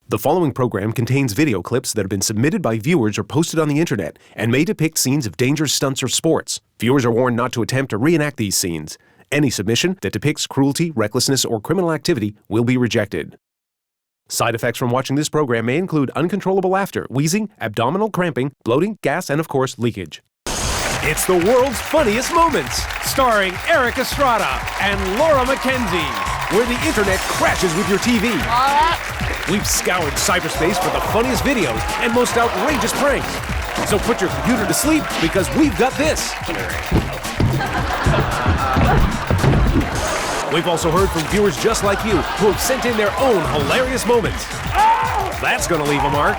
The following program contains video clips that have been submitted by viewers or posted on the internet and may depict scenes of dangerous stunts or sports. Viewers are warned not to attempt to reenact these scenes. Any submission that depicts cruelty, recklessness, or criminal activity will be rejected. Side effects from watching this program may include uncontrollable laughter, wheezing, abdominal cramping, bloating, gas, and of course, leakage. It's the world's funniest moments, starring Erik Estrada and Laura McKenzie, where the internet crashes with your TV. We've scoured cyberspace for the funniest videos and most outrageous pranks. So put your computer to sleep because we've got this. We've also heard from viewers just like you who have sent in their own hilarious moments. That's gonna leave a mark.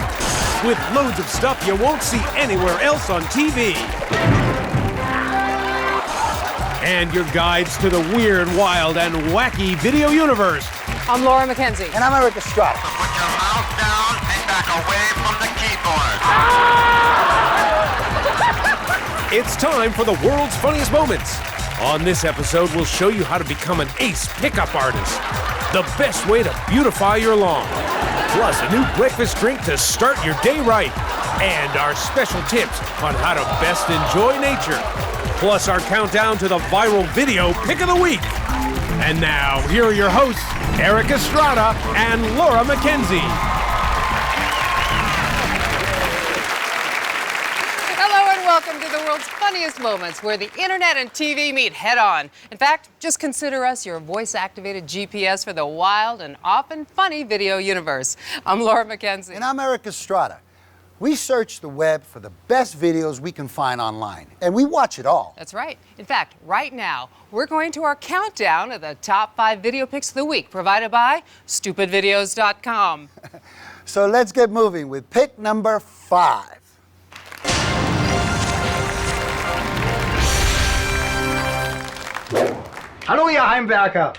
With loads of stuff you won't see anywhere else on TV. And your guides to the weird, wild, and wacky video universe. I'm Laura McKenzie. And I'm Erik Estrada. So put your mouth down and back away from the keyboard. It's time for the world's funniest moments. On this episode, we'll show you how to become an ace pickup artist. The best way to beautify your lawn. Plus, a new breakfast drink to start your day right. And our special tips on how to best enjoy nature. Plus, our countdown to the viral video pick of the week. And now, here are your hosts, Erik Estrada and Laura McKenzie. Hello and welcome to the world's funniest moments, where the internet and TV meet head-on. In fact, just consider us your voice-activated GPS for the wild and often funny video universe. I'm Laura McKenzie. And I'm Erik Estrada. We search the web for the best videos we can find online, and we watch it all. That's right. In fact, right now, we're going to our countdown of the top 5 video picks of the week, provided by stupidvideos.com. So let's get moving with pick number 5. Hallo ihr Heimwerker!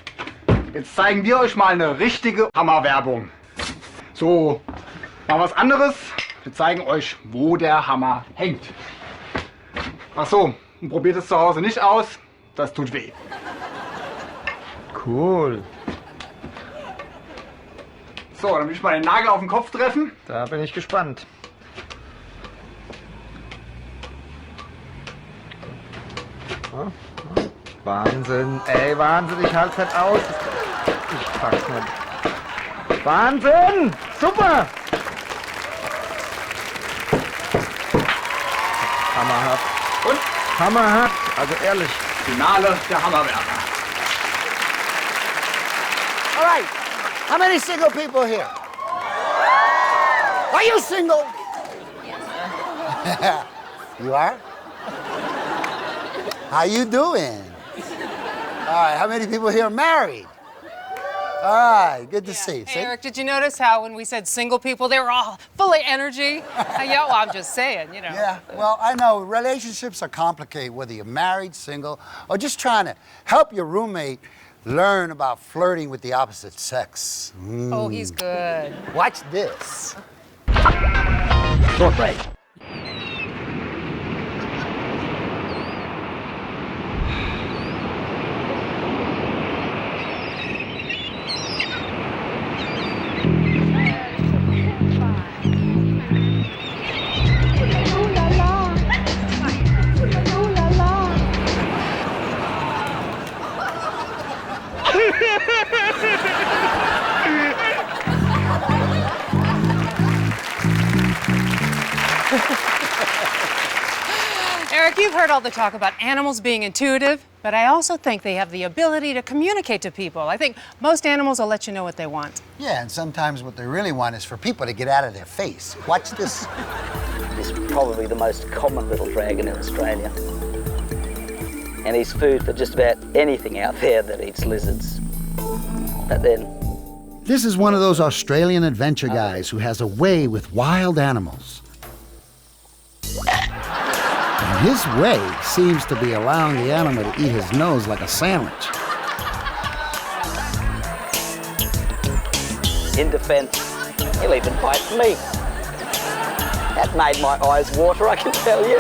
Jetzt zeigen wir euch mal eine richtige Hammerwerbung. So, mal was anderes. Wir zeigen euch, wo der Hammer hängt. Ach so, und probiert es zu Hause nicht aus, das tut weh. Cool. So, dann will ich mal den Nagel auf den Kopf treffen. Da bin ich gespannt. Wahnsinn, ey, Wahnsinn, ich halte es aus. Ich pack's nicht. Wahnsinn! Super! Hammerhaft. Und? Hammerhaft, also ehrlich. Finale der Hammerwerfer. All right, how many single people here? Are you single? Yes. You are? How you doing? All right, how many people here are married? All right, good to see you. Hey, Erik, did you notice how when we said single people, they were all full of energy? Yeah, well, I'm just saying, you know. Yeah, well, I know relationships are complicated, whether you're married, single, or just trying to help your roommate learn about flirting with the opposite sex. Oh, he's good. Watch this. Short break. Erik, you've heard all the talk about animals being intuitive, but I also think they have the ability to communicate to people. I think most animals will let you know what they want. Yeah, and sometimes what they really want is for people to get out of their face. Watch this. He's probably the most common little dragon in Australia. And he's food for just about anything out there that eats lizards. But then... This is one of those Australian adventure guys who has a way with wild animals. And his way seems to be allowing the animal to eat his nose like a sandwich. In defense, he'll even bite me. That made my eyes water, I can tell you.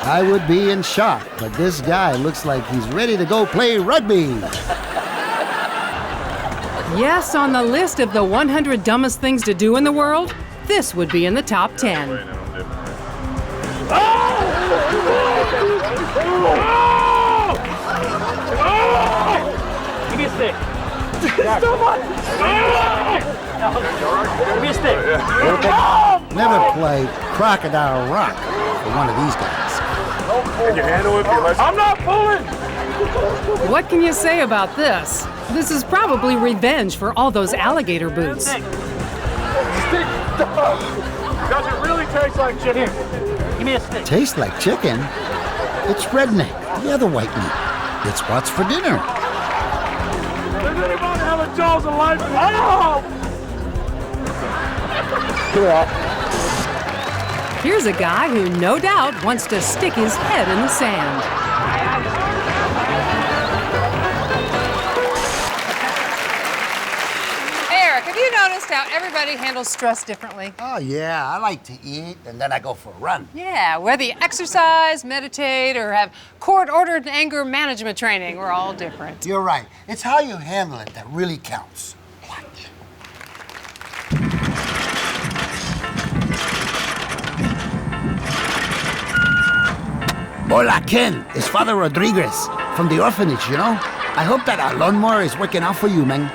I would be in shock, but this guy looks like he's ready to go play rugby. Yes, on the list of the 100 dumbest things to do in the world, this would be in the top 10. Give me a stick. Give me a stick. Never play Crocodile Rock for one of these guys. Can you handle it? I'm not pulling. What can you say about this? This is probably revenge for all those alligator boots. Does it really taste like chicken? Give me a stick. Tastes like chicken? It's redneck, the other white meat. It's what's for dinner. Does anybody have a jaws of life? Oh! Here's a guy who no doubt wants to stick his head in the sand. Eric, have you noticed how everybody handles stress differently? Oh, yeah, I like to eat, and then I go for a run. Yeah, whether you exercise, meditate, or have court-ordered anger management training, we're all different. You're right. It's how you handle it that really counts. Hola, Ken. It's Father Rodriguez from the orphanage, you know? I hope that our lawnmower is working out for you, man.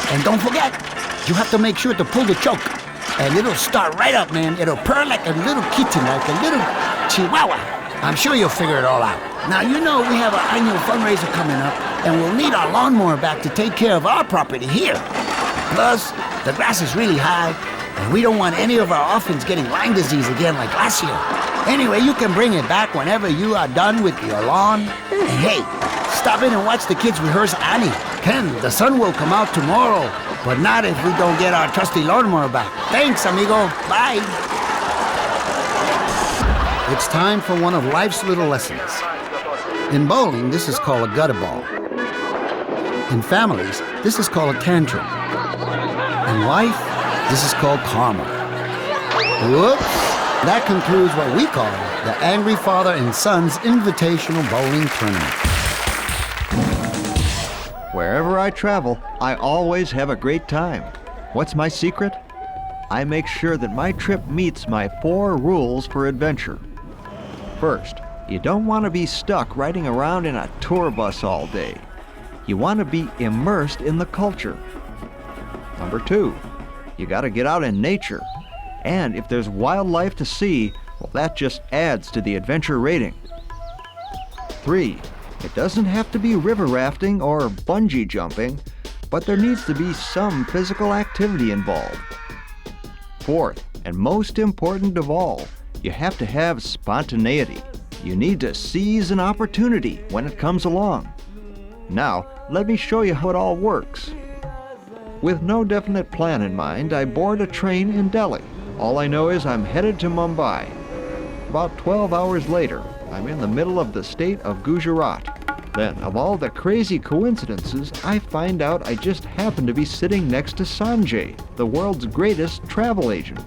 And don't forget, you have to make sure to pull the choke. And it'll start right up, man. It'll purr like a little kitten, like a little chihuahua. I'm sure you'll figure it all out. Now, you know we have our annual fundraiser coming up, and we'll need our lawnmower back to take care of our property here. Plus, the grass is really high, and we don't want any of our orphans getting Lyme disease again like last year. Anyway, you can bring it back whenever you are done with your lawn. And hey, stop in and watch the kids rehearse Annie. Ken, the sun will come out tomorrow, but not if we don't get our trusty lawnmower back. Thanks, amigo. Bye. It's time for one of life's little lessons. In bowling, this is called a gutter ball. In families, this is called a tantrum. In life, this is called karma. Whoops. That concludes what we call the Angry Father and Son's Invitational Bowling Tournament. Wherever I travel, I always have a great time. What's my secret? I make sure that my trip meets my 4 rules for adventure. First, you don't want to be stuck riding around in a tour bus all day. You want to be immersed in the culture. Number 2, you got to get out in nature. And if there's wildlife to see, well, that just adds to the adventure rating. 3, it doesn't have to be river rafting or bungee jumping, but there needs to be some physical activity involved. 4th, and most important of all, you have to have spontaneity. You need to seize an opportunity when it comes along. Now, let me show you how it all works. With no definite plan in mind, I board a train in Delhi. All I know is I'm headed to Mumbai. About 12 hours later, I'm in the middle of the state of Gujarat. Then, of all the crazy coincidences, I find out I just happen to be sitting next to Sanjay, the world's greatest travel agent.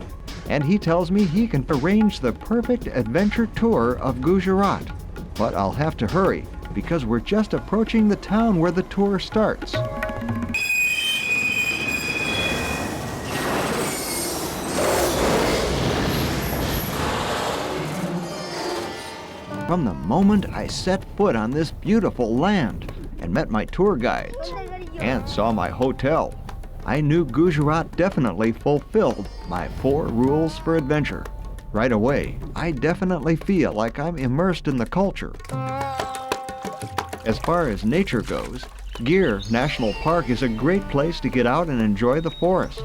And he tells me he can arrange the perfect adventure tour of Gujarat. But I'll have to hurry, because we're just approaching the town where the tour starts. From the moment I set foot on this beautiful land and met my tour guides and saw my hotel, I knew Gujarat definitely fulfilled my 4 rules for adventure. Right away, I definitely feel like I'm immersed in the culture. As far as nature goes, Gir National Park is a great place to get out and enjoy the forest.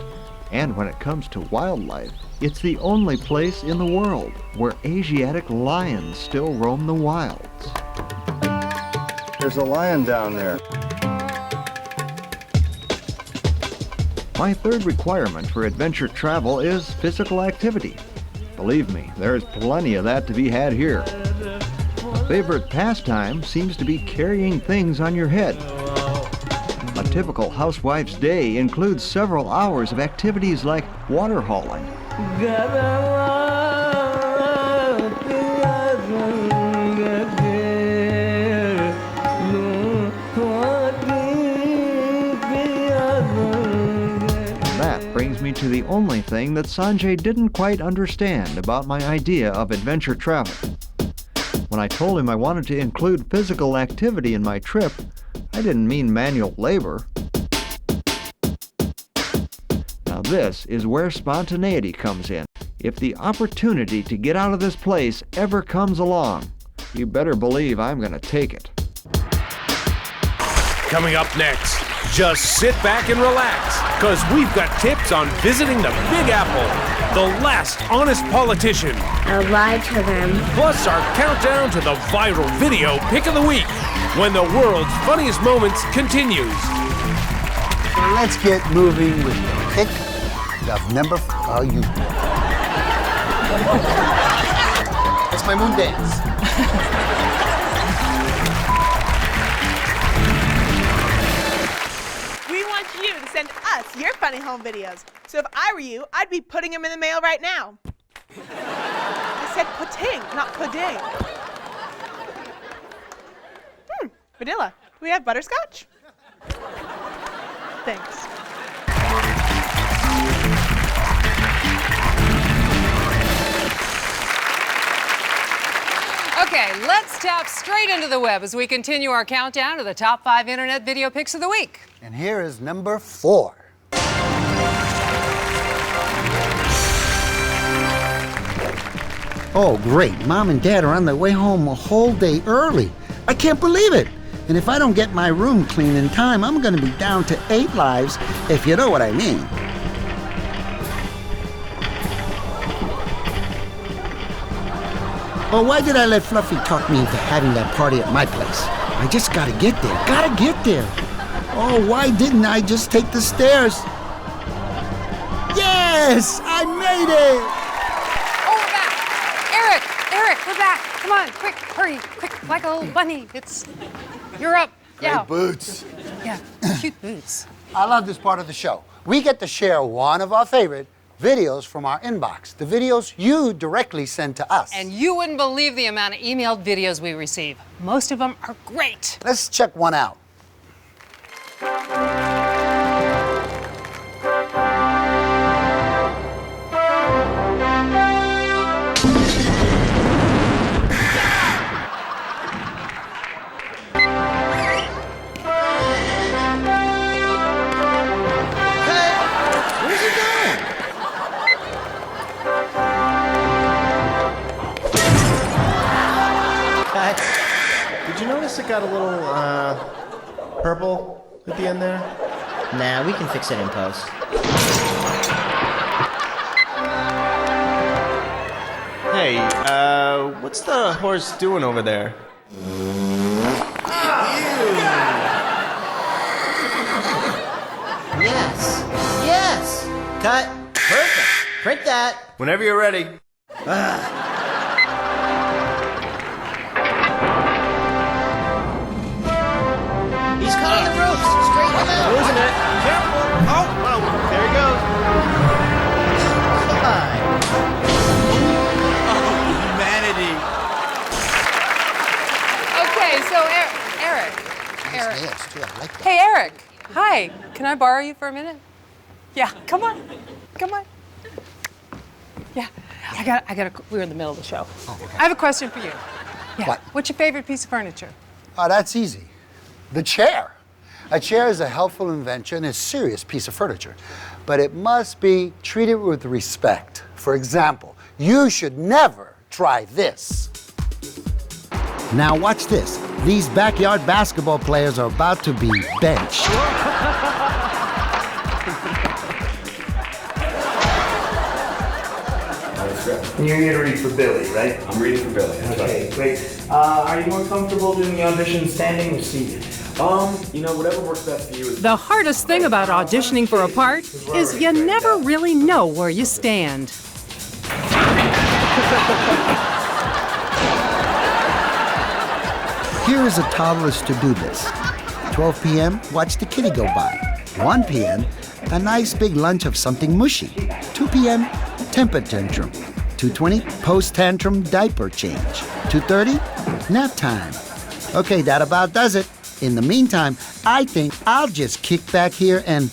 And when it comes to wildlife, it's the only place in the world where Asiatic lions still roam the wilds. There's a lion down there. My 3rd requirement for adventure travel is physical activity. Believe me, there's plenty of that to be had here. A favorite pastime seems to be carrying things on your head. A typical housewife's day includes several hours of activities like water hauling, to the only thing that Sanjay didn't quite understand about my idea of adventure travel. When I told him I wanted to include physical activity in my trip, I didn't mean manual labor. Now this is where spontaneity comes in. If the opportunity to get out of this place ever comes along, you better believe I'm gonna take it. Coming up next, just sit back and relax, because we've got tips on visiting the Big Apple, the last honest politician. I'll lie to them. Plus our countdown to the viral video pick of the week, when the world's funniest moments continues. Let's get moving with the pick of number 4. You. That's my moon dance. We want you to send us your funny home videos. So if I were you, I'd be putting them in the mail right now. I said putting, not pudding. Vanilla, do we have butterscotch? Thanks. Okay, let's tap straight into the web as we continue our countdown to the top 5 internet video picks of the week. And here is number 4. Oh, great. Mom and Dad are on their way home a whole day early. I can't believe it. And if I don't get my room clean in time, I'm going to be down to 8 lives, if you know what I mean. Oh, why did I let Fluffy talk me into having that party at my place? I just gotta get there. Gotta get there. Oh, why didn't I just take the stairs? Yes! I made it! Oh, we're back! Erik, we're back! Come on, quick, hurry, quick, like a little bunny. You're up. Yeah. Great boots. Yeah, cute boots. I love this part of the show. We get to share one of our favorite videos from our inbox, the videos you directly send to us. And you wouldn't believe the amount of emailed videos we receive. Most of them are great. Let's check one out. Did you notice it got a little, purple at the end there? Nah, we can fix it in post. Hey, what's the horse doing over there? Yes! Yes! Cut! Perfect! Print that! Whenever you're ready. He's cutting the ropes! Straighten him out! Losing it! Careful! Oh! Well, there he goes. Fine. Oh, humanity! Okay, so Erik. Nice nails, too. I like that. Hey, Erik. Hi. Can I borrow you for a minute? Yeah, come on. Come on. Yeah, we're in the middle of the show. Oh, okay. I have a question for you. Yeah. What? What's your favorite piece of furniture? Oh, that's easy. The chair. A chair is a helpful invention, a serious piece of furniture, but it must be treated with respect. For example, you should never try this. Now watch this. These backyard basketball players are about to be benched. You're here to read for Billy, right? I'm reading for Billy. Okay, great. Are you more comfortable doing the audition standing or seated? Whatever works best for you. The hardest thing about auditioning for a part is you never really know where you stand. Here is a toddler's to-do list. 12 p.m., watch the kitty go by. 1 p.m., a nice big lunch of something mushy. 2 p.m., temper tantrum. 2:20, post-tantrum diaper change. 2:30, nap time. Okay, that about does it. In the meantime, I think I'll just kick back here and...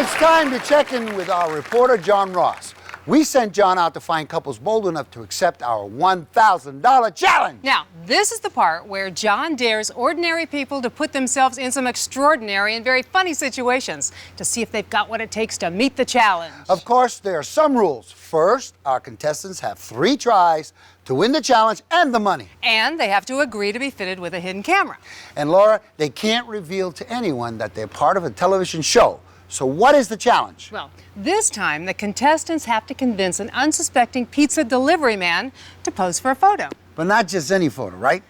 it's time to check in with our reporter, John Ross. We sent John out to find couples bold enough to accept our $1,000 challenge. Now, this is the part where John dares ordinary people to put themselves in some extraordinary and very funny situations to see if they've got what it takes to meet the challenge. Of course, there are some rules. First, our contestants have 3 tries to win the challenge and the money. And they have to agree to be fitted with a hidden camera. And Laura, they can't reveal to anyone that they're part of a television show. So what is the challenge? Well, this time the contestants have to convince an unsuspecting pizza delivery man to pose for a photo. But not just any photo, right?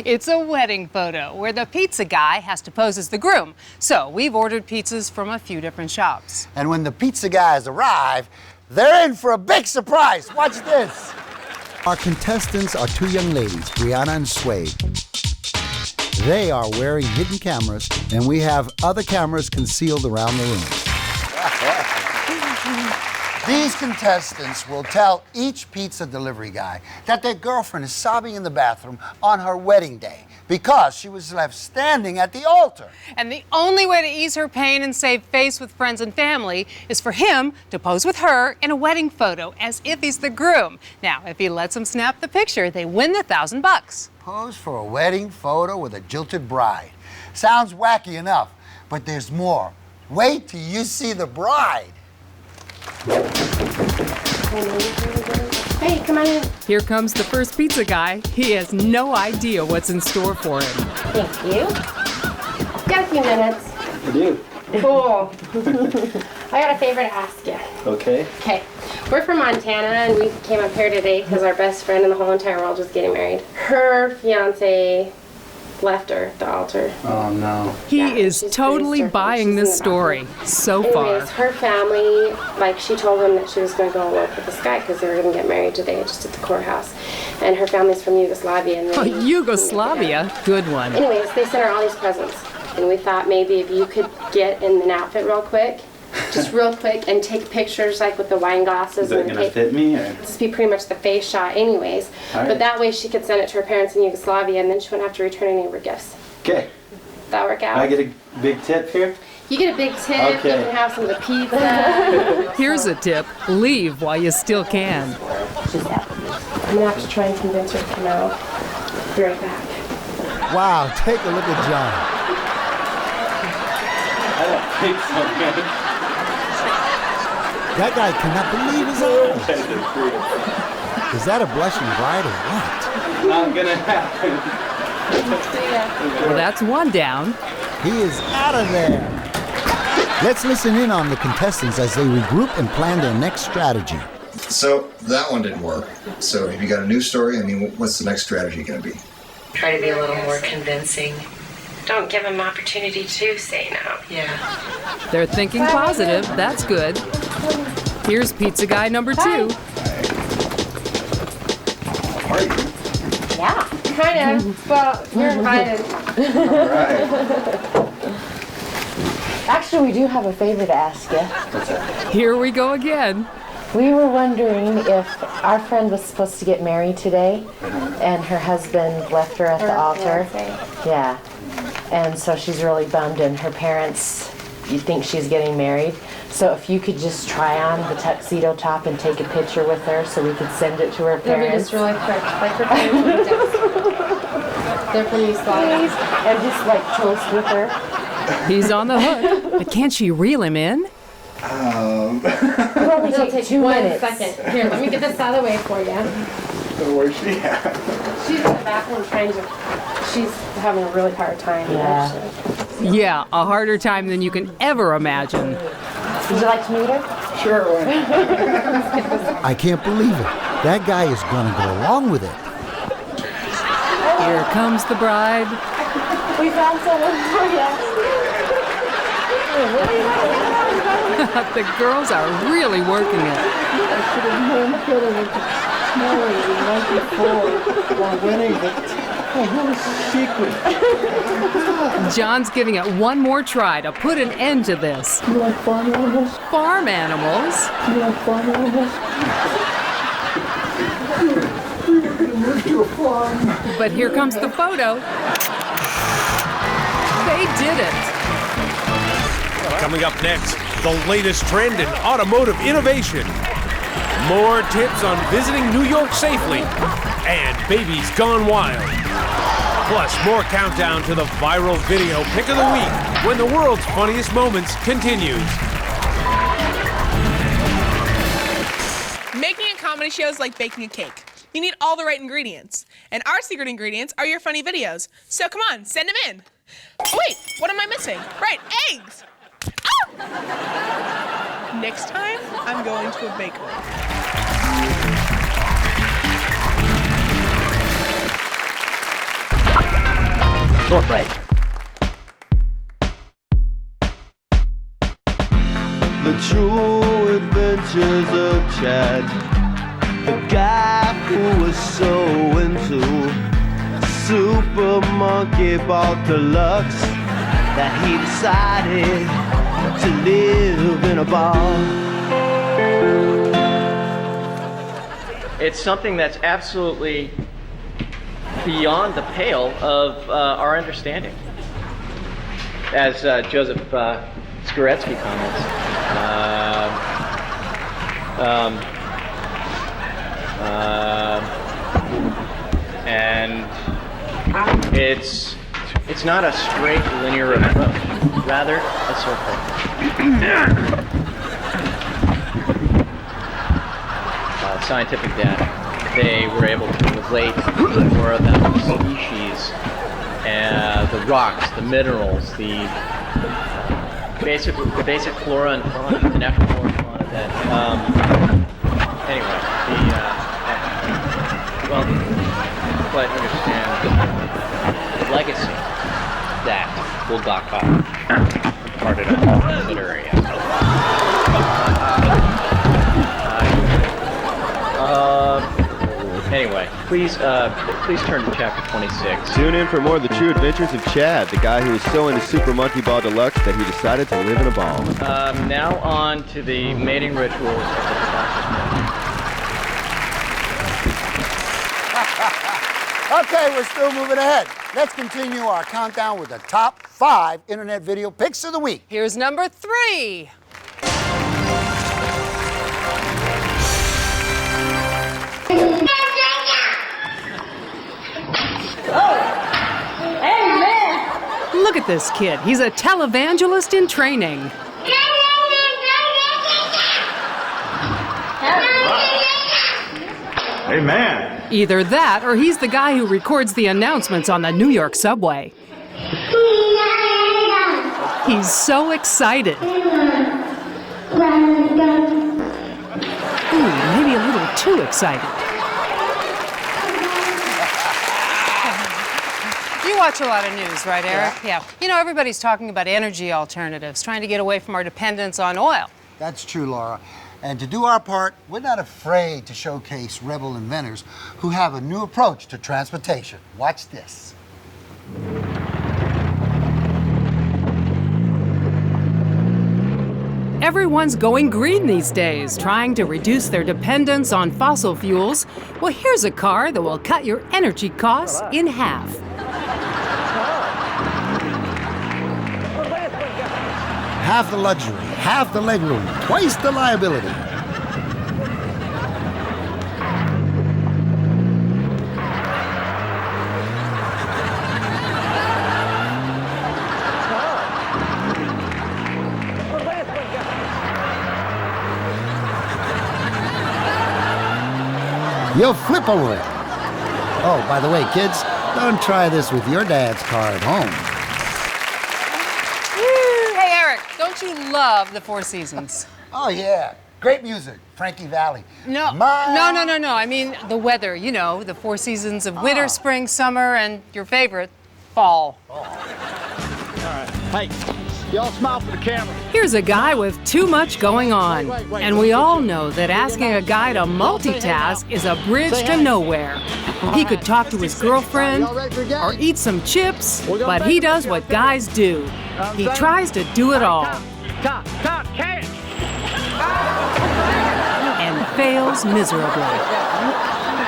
It's a wedding photo where the pizza guy has to pose as the groom. So we've ordered pizzas from a few different shops. And when the pizza guys arrive, they're in for a big surprise. Watch this. Our contestants are 2 young ladies, Brianna and Swade. They are wearing hidden cameras, and we have other cameras concealed around the room. These contestants will tell each pizza delivery guy that their girlfriend is sobbing in the bathroom on her wedding day because she was left standing at the altar. And the only way to ease her pain and save face with friends and family is for him to pose with her in a wedding photo as if he's the groom. Now, if he lets them snap the picture, they win the $1,000. Pose for a wedding photo with a jilted bride. Sounds wacky enough, but there's more. Wait till you see the bride. Hey, come on in. Here comes the first pizza guy. He has no idea what's in store for him. Thank you. Got a few minutes. I do. Cool. I got a favor to ask you. Okay. Okay. We're from Montana, and we came up here today because our best friend in the whole entire world was getting married. Her fiance left her at the altar. Oh, no. He is totally buying this story so far. Anyways, her family, like, she told them that she was going to go work with this guy because they were going to get married today just at the courthouse. And her family's from Yugoslavia. And they Yugoslavia? Good one. Anyways, they sent her all these presents. And we thought maybe if you could get in an outfit real quick, just real quick, and take pictures like with the wine glasses. Is that going to fit me? Or? Just be pretty much the face shot anyways. Right. But that way she could send it to her parents in Yugoslavia and then she wouldn't have to return any of her gifts. Okay. That work out? I get a big tip here? You get a big tip, okay. You can have some of the pizza. Here's a tip. Leave while you still can. I'm going to have to try and convince her to come out. Be right back. Wow, take a look at John. I don't think so, man. That guy cannot believe his eyes. Is that a blushing bride or what? Not gonna happen. Well, that's one down. He is out of there. Let's listen in on the contestants as they regroup and plan their next strategy. So that one didn't work. So have you got a new story? I mean, what's the next strategy going to be? Try to be a little more convincing. Don't give him opportunity to say no. Yeah. They're thinking positive. That's good. Here's pizza guy number 2. Are you? Yeah, kind of. Well, you're invited. All right. Actually, we do have a favor to ask you. Here we go again. We were wondering if our friend was supposed to get married today, and her husband left her at the altar. Yeah. And so she's really bummed, and her parents, you think she's getting married. So if you could just try on the tuxedo top and take a picture with her so we could send it to her parents. Just really quick, like her parents. They're from Yugoslavia. And just like toast with her. He's on the hook. But can't she reel him in? It'll only take 2 minutes. 1 second. Here, let me get this out of the way for you. Where's she at? She's in the bathroom trying to, she's having a really hard time, actually. Yeah, a harder time than you can ever imagine. Would you like to meet her? Sure. I can't believe it. That guy is going to go along with it. Here comes the bride. We found someone for you. The girls are really working it. I should have known better than to marry you right before my wedding, but John's giving it one more try to put an end to this. You like farm animals? Farm animals? You like farm animals? We're to a farm. But here comes the photo. They did it. Coming up next, the latest trend in automotive innovation, more tips on visiting New York safely, and babies gone wild. Plus, more countdown to the viral video pick of the week when the world's funniest moments continues. Making a comedy show is like baking a cake. You need all the right ingredients. And our secret ingredients are your funny videos. So come on, send them in. Oh, wait, what am I missing? Right, eggs! Oh! Next time, I'm going to a bakery. Short break. The true adventures of Chad. The guy who was so into Super Monkey Ball Deluxe that he decided to live in a ball. It's something that's absolutely beyond the pale of our understanding. As Joseph Skoretsky comments, and it's not a straight linear approach, rather a circle. Scientific data. They were able to relate more about the species, the rocks, the minerals, the basic flora and fauna, the natural flora and fauna that. Anyway, but understand the legacy that Bulldog imparted on the literary aspect. Anyway, please turn to chapter 26. Tune in for more of the true adventures of Chad, the guy who was so into Super Monkey Ball Deluxe that he decided to live in a ball. Now on to the mating rituals of the Okay, we're still moving ahead. Let's continue our countdown with the top 5 internet video picks of the week. Here's number 3. Look at this kid. He's a televangelist in training. Amen. Either that, or he's the guy who records the announcements on the New York subway. He's so excited. Ooh, maybe a little too excited. You watch a lot of news, right, Eric? Yeah. You know, everybody's talking about energy alternatives, trying to get away from our dependence on oil. That's true, Laura. And to do our part, we're not afraid to showcase rebel inventors who have a new approach to transportation. Watch this. Everyone's going green these days, trying to reduce their dependence on fossil fuels. Well, here's a car that will cut your energy costs in half. Half the luxury, half the legroom, twice the liability. You'll flip over it. Oh, by the way, kids, don't try this with your dad's car at home. Hey, Eric, don't you love the Four Seasons? Oh, yeah. Great music. Frankie Valli. No. No. I mean, the weather, you know, the Four Seasons of winter, spring, summer, and your favorite, fall. All right. Hey, y'all smile for the camera. Here's a guy with too much going on. And we all know that asking a guy to multitask is a bridge to nowhere. He could talk to his girlfriend or eat some chips, but he does what guys do. He tries to do it all. And fails miserably.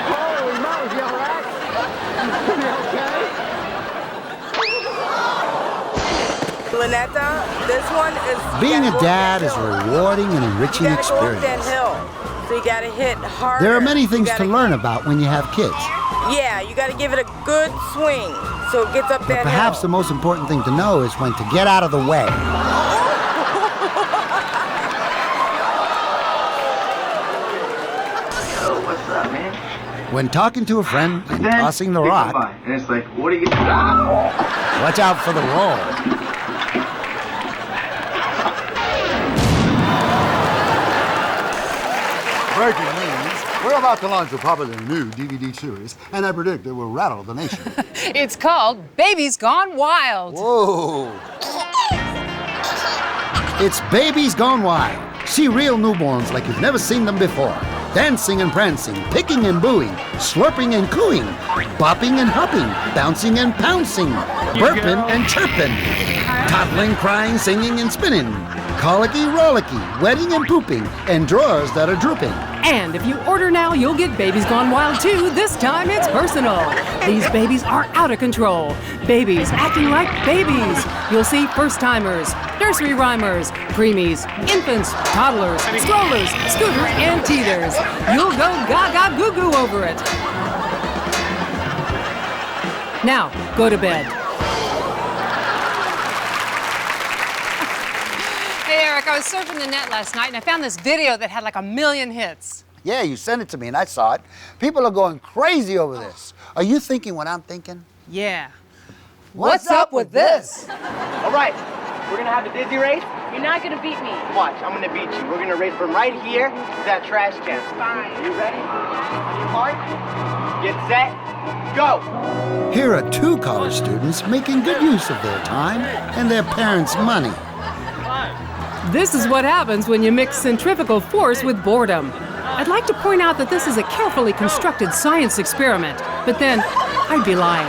Holy moly, you all right? You okay? Luneta, this one is... Being a dad is a rewarding and enriching you gotta go up experience. that hill. So you gotta hit harder. There are many things You to gotta- learn about when you have kids. Yeah, you gotta give it a good swing so it gets up But that perhaps the hill. most important thing to know is when to get out of the way. Yo, what's up, man? When talking to a friend and tossing the rock, And it's like, what are you... watch out for the roll. Breaking news. We're about to launch a popular new DVD series, and I predict it will rattle the nation. It's called Baby's Gone Wild. Whoa. It's Babies Gone Wild. See real newborns like you've never seen them before. Dancing and prancing, picking and booing, slurping and cooing, bopping and hopping, bouncing and pouncing, burping and chirping, toddling, crying, singing and spinning, colicky, rollicky, wetting and pooping, and drawers that are drooping. And if you order now, you'll get Babies Gone Wild too. This time it's personal. These babies are out of control. Babies acting like babies. You'll see first-timers, nursery rhymers, preemies, infants, toddlers, strollers, scooters, and teethers. You'll go gaga goo-goo over it. Now, go to bed. Hey, Eric, I was surfing the net last night and I found this video that had like 1 million hits. Yeah, you sent it to me and I saw it. People are going crazy over this. Are you thinking what I'm thinking? Yeah. What's up with this? All right, we're gonna have a dizzy race. You're not gonna beat me. Watch, I'm gonna beat you. We're gonna race from right here to that trash can. Fine. You ready? On your mark, get set, go. Here are 2 college students making good use of their time and their parents' money. This is what happens when you mix centrifugal force with boredom. I'd like to point out that this is a carefully constructed science experiment, but then I'd be lying.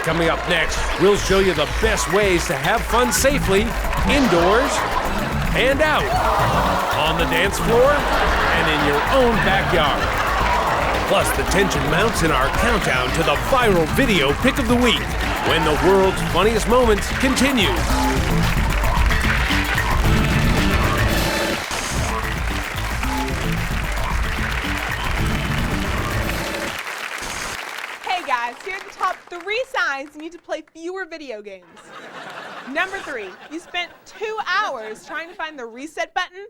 Coming up next, we'll show you the best ways to have fun safely, indoors and out, on the dance floor, and in your own backyard. Plus, the tension mounts in our countdown to the viral video pick of the week, when the world's funniest moments continue. Hey guys, here are the top 3 signs you need to play fewer video games. Number 3, you spent 2 hours trying to find the reset button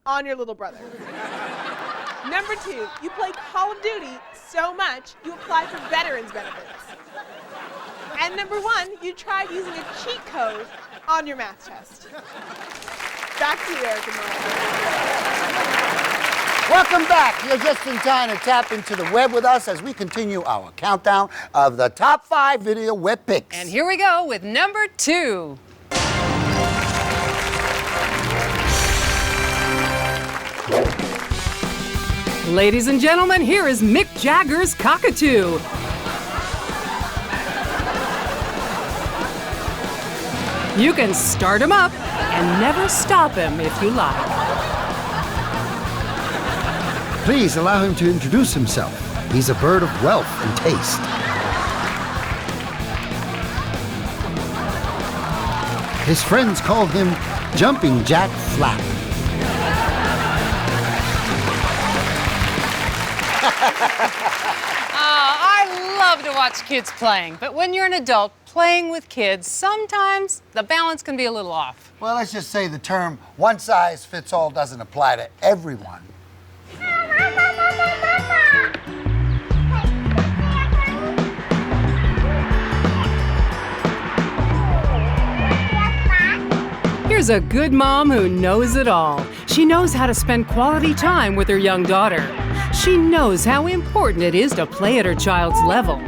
on your little brother. Number 2, you play Call of Duty so much you apply for veterans benefits. And number 1, you tried using a cheat code on your math test. Back to you, Eric and Mark. Welcome back. You're just in time to tap into the web with us as we continue our countdown of the top 5 video web picks. And here we go with number 2. Ladies and gentlemen, here is Mick Jagger's Cockatoo. You can start him up and never stop him if you like. Please allow him to introduce himself. He's a bird of wealth and taste. His friends call him Jumping Jack Flap. I love to watch kids playing, but when you're an adult playing with kids, sometimes the balance can be a little off. Well, let's just say the term one size fits all doesn't apply to everyone. Here's a good mom who knows it all. She knows how to spend quality time with her young daughter. She knows how important it is to play at her child's level.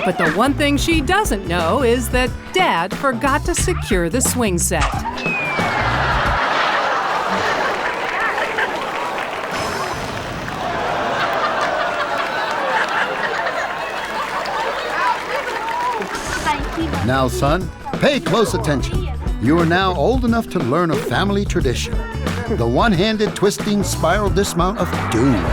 But the one thing she doesn't know is that Dad forgot to secure the swing set. Now, son, pay close attention. You are now old enough to learn a family tradition. The one-handed twisting spiral dismount of doom.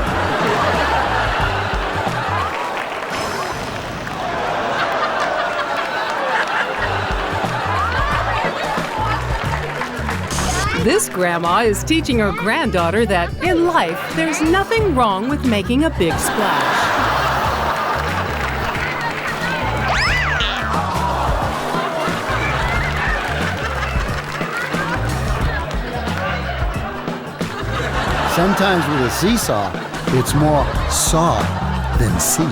This grandma is teaching her granddaughter that in life, there's nothing wrong with making a big splash. Sometimes with a seesaw, it's more saw than see.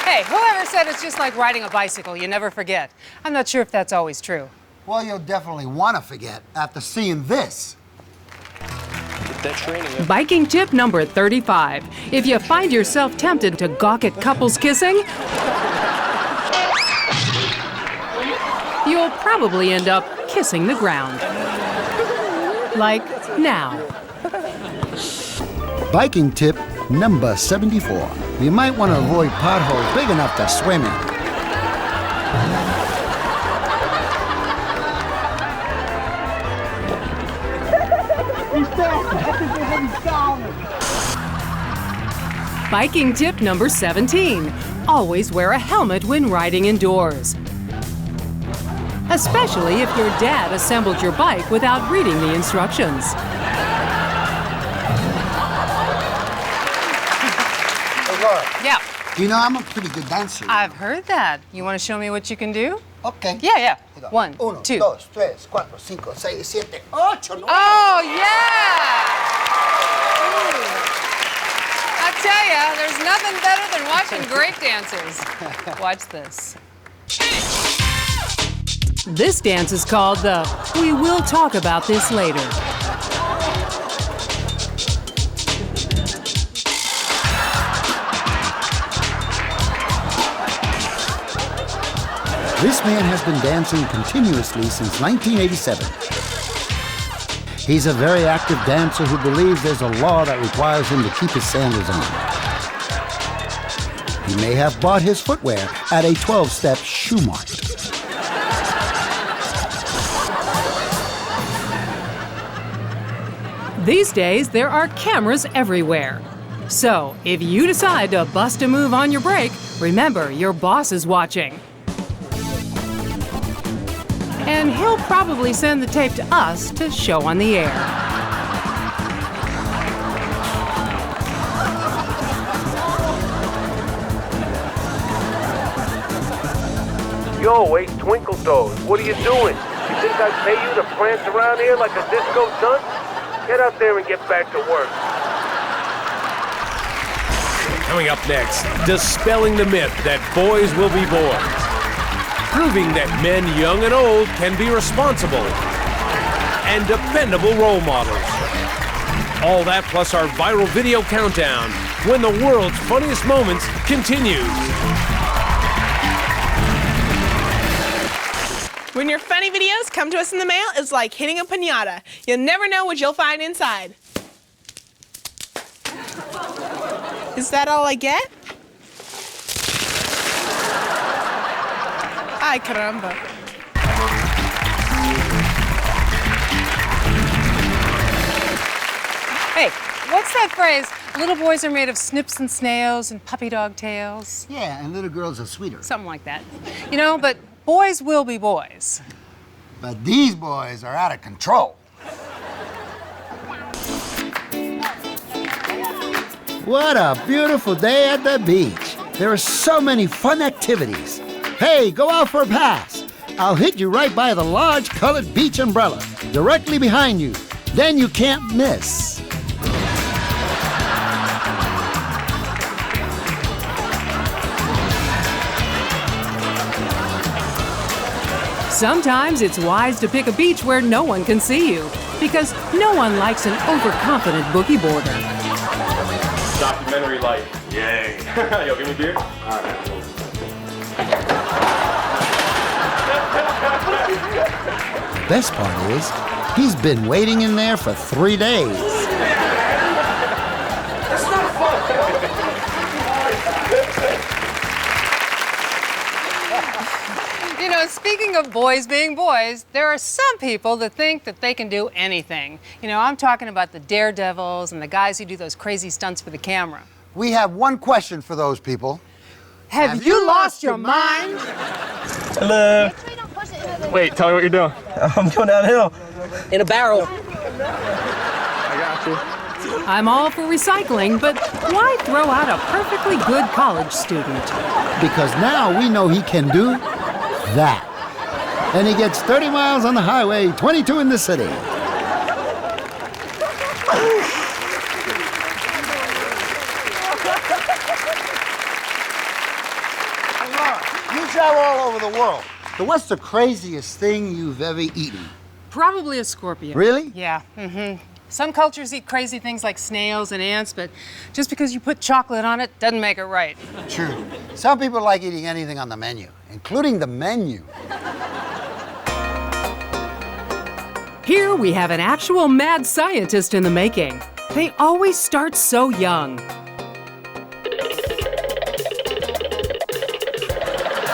Hey, whoever said it's just like riding a bicycle, you never forget? I'm not sure if that's always true. Well, you'll definitely want to forget after seeing this. Biking tip number 35. If you find yourself tempted to gawk at couples kissing, you'll probably end up kissing the ground. Like now. Biking tip number 74. You might want to avoid potholes big enough to swim in. Biking tip number 17. Always wear a helmet when riding indoors. Especially if your dad assembled your bike without reading the instructions. Hey, Laura. Yeah. You know, I'm a pretty good dancer. I've heard that. You want to show me what you can do? Okay. Yeah. 1, 2. 2, 3, 4, 5, 6, 7, 8, 9. Oh, yeah! I tell ya, there's nothing better than watching great dancers. Watch this. This dance is called the "We Will Talk About This Later." This man has been dancing continuously since 1987. He's a very active dancer who believes there's a law that requires him to keep his sandals on. He may have bought his footwear at a 12-step shoe mart. These days, there are cameras everywhere. So, if you decide to bust a move on your break, remember your boss is watching. And he'll probably send the tape to us to show on the air. Yo, Ace Twinkle Toes, what are you doing? You think I'd pay you to prance around here like a disco dunce? Get out there and get back to work. Coming up next, dispelling the myth that boys will be boys. Proving that men young and old can be responsible and dependable role models. All that plus our viral video countdown when the world's funniest moments continues. When your funny videos come to us in the mail, it's like hitting a piñata. You'll never know what you'll find inside. Is that all I get? Ay, caramba. Hey, what's that phrase? Little boys are made of snips and snails and puppy dog tails. Yeah, and little girls are sweeter. Something like that. You know, but boys will be boys. But these boys are out of control. What a beautiful day at the beach. There are so many fun activities. Hey, go out for a pass. I'll hit you right by the large colored beach umbrella, directly behind you. Then you can't miss. Sometimes it's wise to pick a beach where no one can see you, because no one likes an overconfident boogie boarder. Documentary life. Yay. Yo, give me a beer. All right. Best part is, he's been waiting in there for 3 days. That's not fun. You know, speaking of boys being boys, there are some people that think that they can do anything. You know, I'm talking about the daredevils and the guys who do those crazy stunts for the camera. We have one question for those people. Have you lost your mind? Hello. Wait, tell me what you're doing. I'm going downhill. In a barrel. I got you. I'm all for recycling, but why throw out a perfectly good college student? Because now we know he can do that. And he gets 30 miles on the highway, 22 in the city. You travel all over the world. So what's the craziest thing you've ever eaten? Probably a scorpion. Really? Yeah. Some cultures eat crazy things like snails and ants, but just because you put chocolate on it doesn't make it right. True. Some people like eating anything on the menu, including the menu. Here we have an actual mad scientist in the making. They always start so young.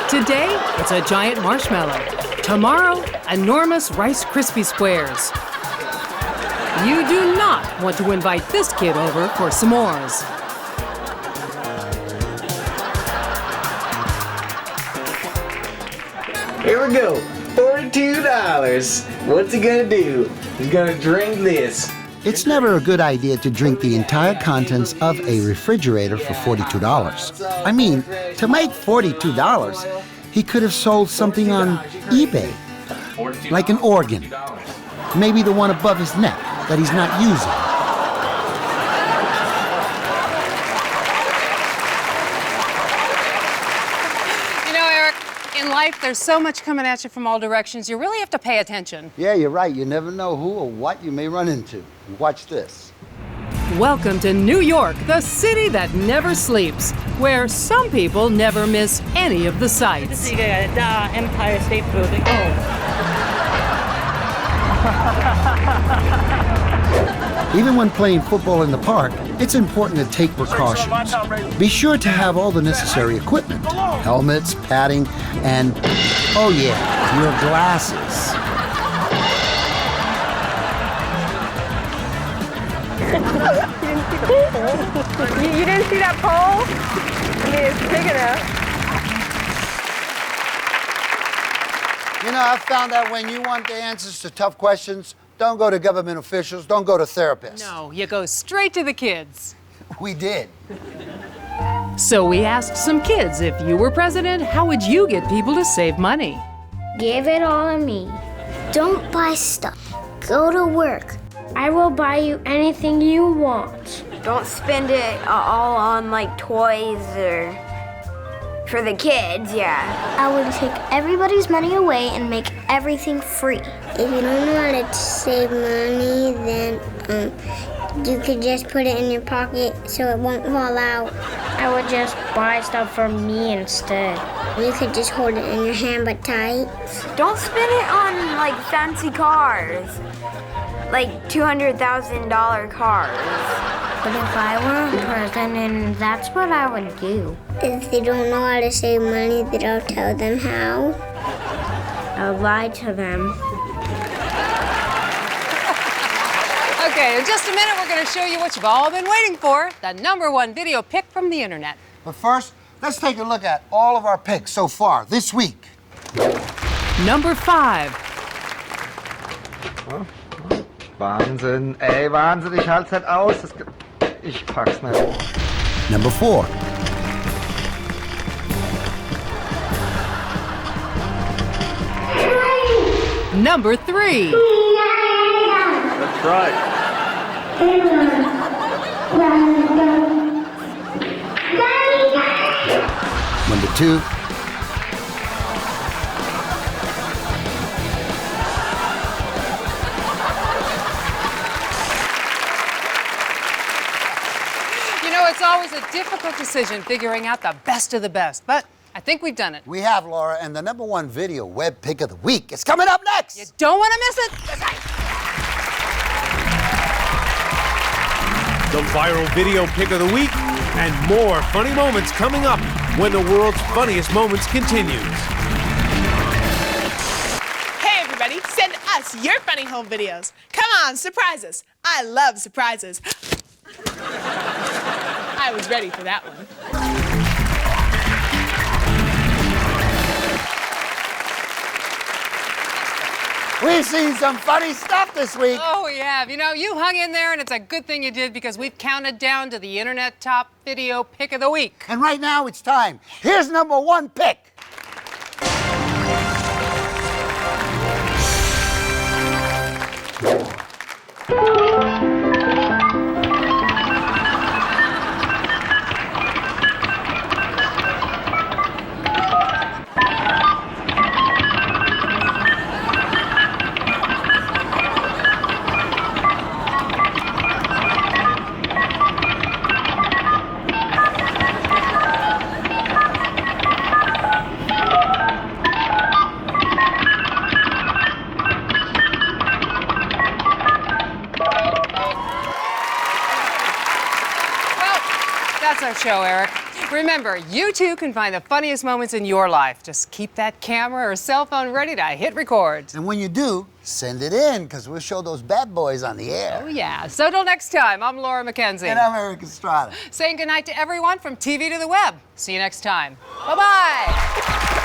Today, it's a giant marshmallow. Tomorrow, enormous Rice Krispie squares. You do not want to invite this kid over for s'mores. Here we go. $42. What's he gonna do? He's gonna drink this. It's never a good idea to drink the entire contents of a refrigerator for $42. I mean, to make $42, he could have sold something on eBay, like an organ. Maybe the one above his neck that he's not using. You know, Eric, in life, there's so much coming at you from all directions, you really have to pay attention. Yeah, you're right. You never know who or what you may run into. Watch this. Welcome to New York, the city that never sleeps, where some people never miss any of the sights. The Empire State Building. Even when playing football in the park, it's important to take precautions. Be sure to have all the necessary equipment, helmets, padding, and, oh yeah, your glasses. You didn't see that pole? I mean, it's big enough. You know, I found that when you want the answers to tough questions, don't go to government officials, don't go to therapists. No, you go straight to the kids. We did. So we asked some kids, if you were president, how would you get people to save money? Give it all to me. Don't buy stuff. Go to work. I will buy you anything you want. Don't spend it all on like toys or for the kids, yeah. I would take everybody's money away and make everything free. If you don't know how to save money, then you could just put it in your pocket so it won't fall out. I would just buy stuff for me instead. You could just hold it in your hand but tight. Don't spend it on like fancy cars. Like $200,000 cars. But if I were a president, that's what I would do. If they don't know how to save money, then I'll tell them how. I'll lie to them. Okay, in just a minute, we're going to show you what you've all been waiting for, the #1 video pick from the internet. But first, let's take a look at all of our picks so far this week. Number 5. Wahnsinn, ey, Wahnsinn, ich halt's halt aus. Ich pack's nicht. Number 4. Number 3. That's right. Number 2. You know, it's always a difficult decision figuring out the best of the best, but I think we've done it. We have, Laura, and the #1 video web pick of the week is coming up next. You don't want to miss it. The viral video pick of the week and more funny moments coming up when the world's funniest moments continues. Hey everybody, send us your funny home videos. Come on, surprise us. I love surprises. I was ready for that one. We've seen some funny stuff this week. Oh, we have. You know, you hung in there, and it's a good thing you did because we've counted down to the Internet Top Video Pick of the Week. And right now it's time. Here's #1 pick. That's our show, Eric. Remember, you too can find the funniest moments in your life. Just keep that camera or cell phone ready to hit record. And when you do, send it in, because we'll show those bad boys on the air. Oh, yeah. So till next time, I'm Laura McKenzie. And I'm Erik Estrada. Saying goodnight to everyone from TV to the web. See you next time. Bye-bye.